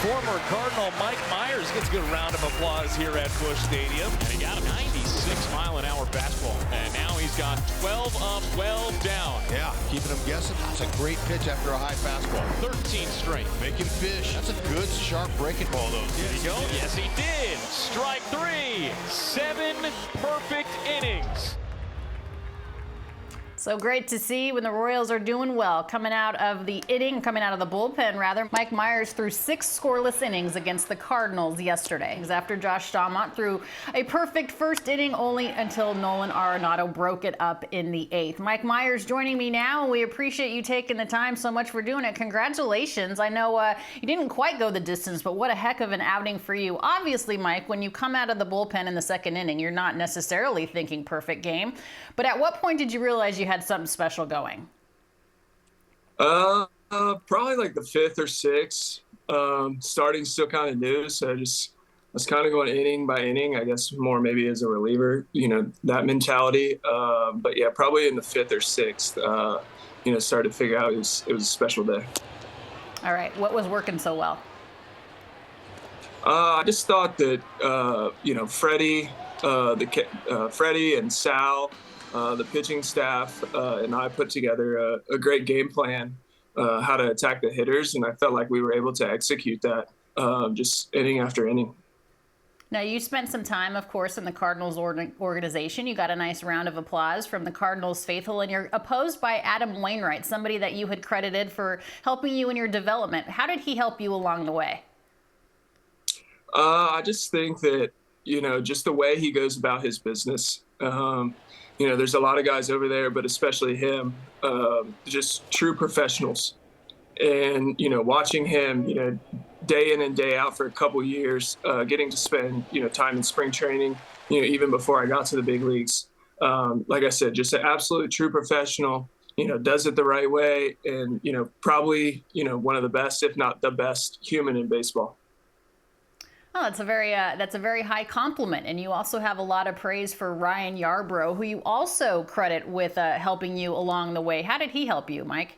Former Cardinal Mike Myers gets a good round of applause here at Busch Stadium. And he got a 96-mile-an-hour fastball. And now he's got 12 up, 12 down. Yeah, keeping him guessing. That's a great pitch after a high fastball. 13 straight. Make him fish. That's a good, sharp breaking ball, though. There you go. Yes, he did. Strike 3. 7 perfect innings. So great to see when the Royals are doing well. Coming out of the bullpen, rather. Mike Myers threw 6 scoreless innings against the Cardinals yesterday. After Josh Staumont threw a perfect first inning only until Nolan Arenado broke it up in the 8th. Mike Myers joining me now, and we appreciate you taking the time so much for doing it. Congratulations. I know you didn't quite go the distance, but what a heck of an outing for you. Obviously, Mike, when you come out of the bullpen in the 2nd inning, you're not necessarily thinking perfect game. But at what point did you realize you had something special going? Probably like the 5th or 6th. Starting still kind of new, so I was kind of going inning by inning, I guess more maybe as a reliever, that mentality. But yeah, probably in the 5th or 6th, started to figure out it was a special day. All right, what was working so well? I just thought that Freddie, Freddie and Sal, the pitching staff, and I put together a great game plan how to attack the hitters, and I felt like we were able to execute that just inning after inning. Now, you spent some time, of course, in the Cardinals organization. You got a nice round of applause from the Cardinals faithful, and you're opposed by Adam Wainwright, somebody that you had credited for helping you in your development. How did he help you along the way? I just think that, just the way he goes about his business. There's a lot of guys over there, but especially him, just true professionals. And, watching him, day in and day out for a couple years, getting to spend, time in spring training, even before I got to the big leagues. Like I said, just an absolute true professional, does it the right way. And, probably, one of the best, if not the best human in baseball. Oh, that's a very high compliment. And you also have a lot of praise for Ryan Yarbrough, who you also credit with helping you along the way. How did he help you, Mike?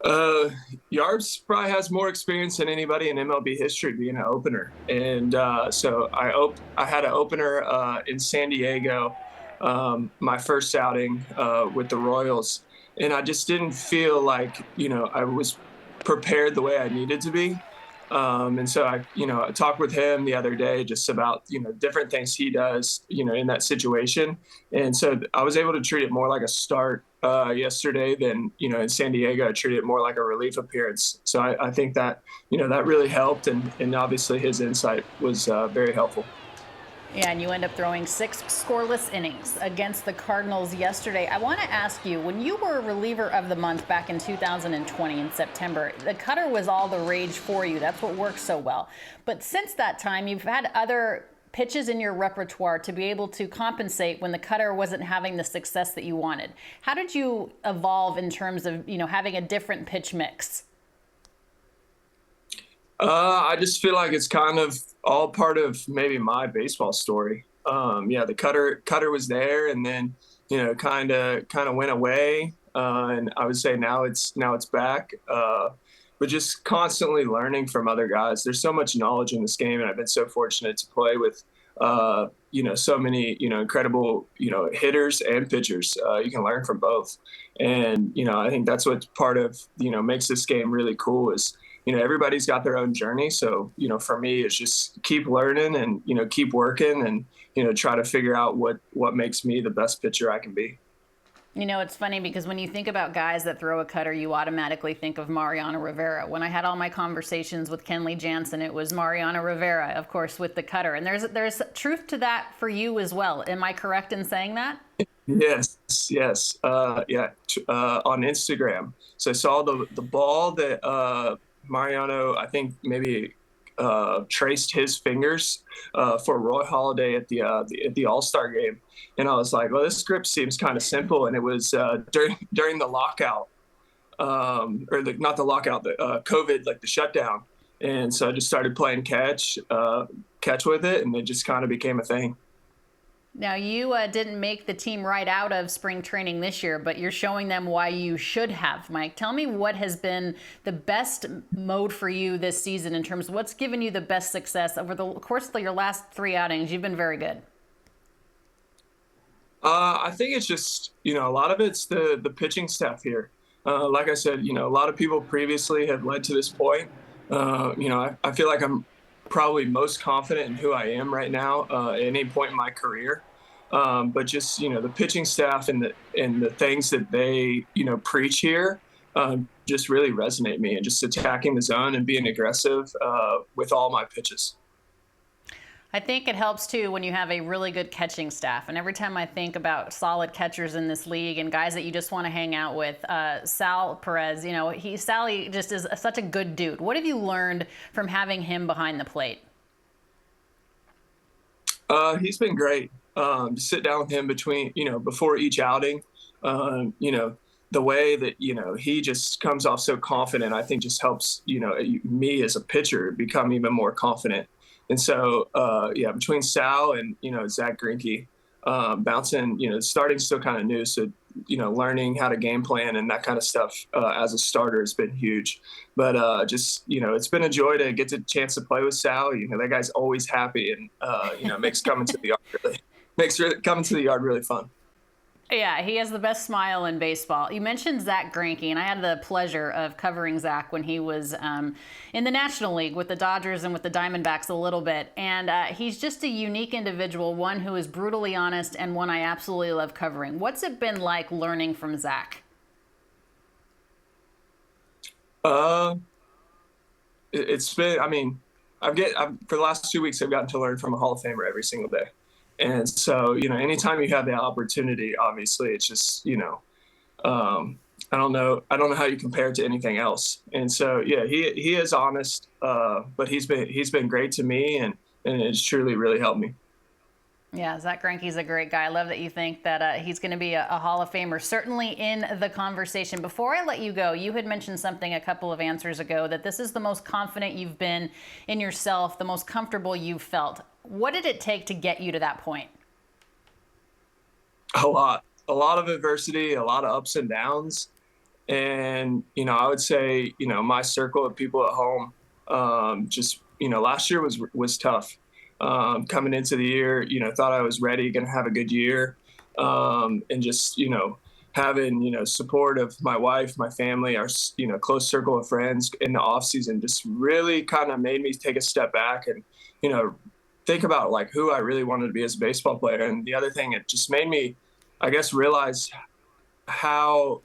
Yarbs probably has more experience than anybody in MLB history being an opener. And so I had an opener in San Diego, my first outing with the Royals. And I just didn't feel like, I was prepared the way I needed to be. And so I talked with him the other day just about, different things he does, in that situation. And so I was able to treat it more like a start yesterday than, in San Diego, I treated it more like a relief appearance. So I think that, that really helped. And obviously his insight was very helpful. Yeah, and you end up throwing 6 scoreless innings against the Cardinals yesterday. I want to ask you, when you were reliever of the month back in 2020 in September, the cutter was all the rage for you. That's what works so well. But since that time, you've had other pitches in your repertoire to be able to compensate when the cutter wasn't having the success that you wanted. How did you evolve in terms of, having a different pitch mix? I just feel like it's kind of all part of maybe my baseball story. The cutter was there, and then kind of went away, and I would say now it's back. But just constantly learning from other guys. There's so much knowledge in this game, and I've been so fortunate to play with so many incredible hitters and pitchers. You can learn from both, and I think that's what part of makes this game really cool is. Everybody's got their own journey. So, for me, it's just keep learning and, keep working and, try to figure out what makes me the best pitcher I can be. It's funny because when you think about guys that throw a cutter, you automatically think of Mariano Rivera. When I had all my conversations with Kenley Jansen, it was Mariano Rivera, of course, with the cutter. And there's truth to that for you as well. Am I correct in saying that? Yes. On Instagram. So I saw the ball that Mariano, I think maybe traced his fingers for Roy Halladay at the All-Star game, and I was like, well, this script seems kind of simple, and it was during the lockout, not the lockout, the COVID, like the shutdown, and so I just started playing catch with it, and it just kind of became a thing. Now, you didn't make the team right out of spring training this year, but you're showing them why you should have. Mike, tell me what has been the best mode for you this season in terms of what's given you the best success over the course of your last 3 outings. You've been very good. I think it's just, a lot of it's the pitching staff here. Like I said, a lot of people previously have led to this point. I feel like I'm probably most confident in who I am right now at any point in my career. But just, the pitching staff and the things that they, preach here just really resonate me, and just attacking the zone and being aggressive with all my pitches. I think it helps too when you have a really good catching staff. And every time I think about solid catchers in this league and guys that you just want to hang out with, Sal Perez, Sally just is such a good dude. What have you learned from having him behind the plate? He's been great. To sit down with him before each outing, the way that, he just comes off so confident, I think just helps, me as a pitcher become even more confident. And so, between Sal and, Zach Greinke, bouncing, starting still kind of new. So, learning how to game plan and that kind of stuff as a starter has been huge. But it's been a joy to get the chance to play with Sal. That guy's always happy, and, makes coming to the yard really fun. Yeah, he has the best smile in baseball. You mentioned Zach Greinke, and I had the pleasure of covering Zach when he was in the National League with the Dodgers and with the Diamondbacks a little bit. And he's just a unique individual, one who is brutally honest and one I absolutely love covering. What's it been like learning from Zach? It's been, for the last 2 weeks, I've gotten to learn from a Hall of Famer every single day. And so, anytime you have the opportunity, obviously it's just, I don't know how you compare it to anything else. And so, yeah, he is honest, but he's been great to me, and it's truly really helped me. Yeah, Zach Greinke's a great guy. I love that you think that he's going to be a Hall of Famer, certainly in the conversation. Before I let you go, you had mentioned something a couple of answers ago, that this is the most confident you've been in yourself, the most comfortable you've felt. What did it take to get you to that point? A lot of adversity, a lot of ups and downs. And, I would say, my circle of people at home, last year was tough. Coming into the year, thought I was ready, going to have a good year. And just, having, support of my wife, my family, our, close circle of friends in the off season just really kind of made me take a step back and, think about like who I really wanted to be as a baseball player. And the other thing, it just made me, I guess, realize how,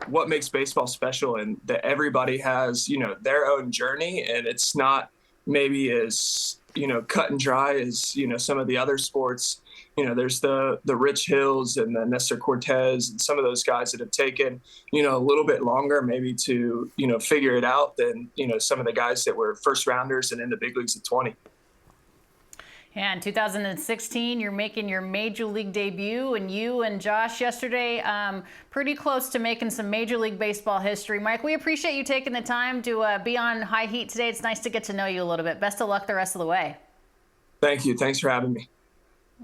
what makes baseball special, and that everybody has, their own journey, and it's not maybe as, cut and dry as, some of the other sports. There's the Rich Hills and the Nestor Cortez and some of those guys that have taken, a little bit longer maybe to, figure it out than, some of the guys that were first rounders and in the big leagues at 20. Yeah, in 2016, you're making your Major League debut, and you and Josh yesterday pretty close to making some Major League Baseball history. Mike, we appreciate you taking the time to be on High Heat today. It's nice to get to know you a little bit. Best of luck the rest of the way. Thank you. Thanks for having me.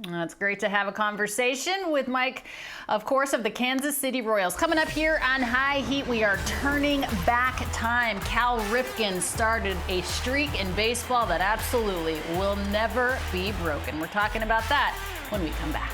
It's great to have a conversation with Mike, of course, of the Kansas City Royals. Coming up here on High Heat, we are turning back time. Cal Ripken started a streak in baseball that absolutely will never be broken. We're talking about that when we come back.